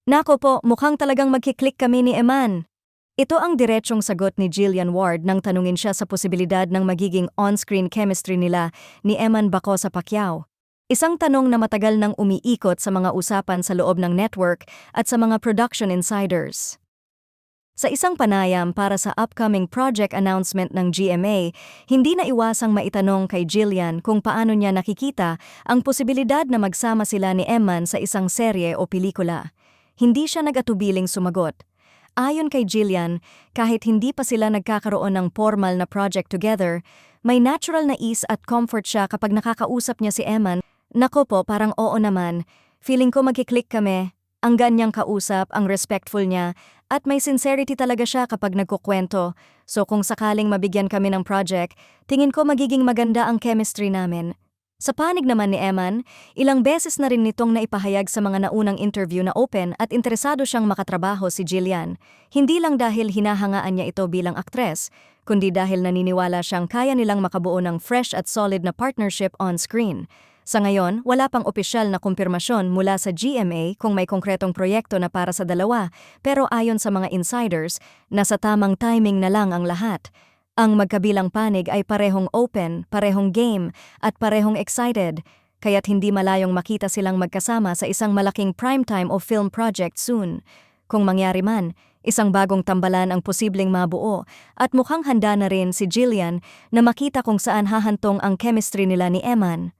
Nako po, mukhang talagang magkiklik kami ni Eman. Ito ang diretsong sagot ni Jillian Ward nang tanungin siya sa posibilidad ng magiging on-screen chemistry nila ni Eman Baco sa Pacquiao. Isang tanong na matagal nang umiikot sa mga usapan sa loob ng network at sa mga production insiders. Sa isang panayam para sa upcoming project announcement ng GMA, hindi na iwasang maitanong kay Jillian kung paano niya nakikita ang posibilidad na magsama sila ni Eman sa isang serye o pelikula. Hindi siya nag-atubiling sumagot. Ayon kay Jillian, kahit hindi pa sila nagkakaroon ng formal na project together, may natural na ease at comfort siya kapag nakakausap niya si Eman. Nako po, parang oo naman. Feeling ko magkiklik kami. Ang ganyang kausap, ang respectful niya, at may sincerity talaga siya kapag nagkukwento. So kung sakaling mabigyan kami ng project, tingin ko magiging maganda ang chemistry namin. Sa panig naman ni Eman, ilang beses na rin nitong naipahayag sa mga naunang interview na open at interesado siyang makatrabaho si Jillian. Hindi lang dahil hinahangaan niya ito bilang aktres, kundi dahil naniniwala siyang kaya nilang makabuo ng fresh at solid na partnership on screen. Sa ngayon, wala pang opisyal na kumpirmasyon mula sa GMA kung may konkretong proyekto na para sa dalawa, pero ayon sa mga insiders, nasa tamang timing na lang ang lahat. Ang magkabilang panig ay parehong open, parehong game, at parehong excited, kaya't hindi malayong makita silang magkasama sa isang malaking primetime o film project soon. Kung mangyari man, isang bagong tambalan ang posibleng mabuo at mukhang handa na rin si Jillian na makita kung saan hahantong ang chemistry nila ni Eman.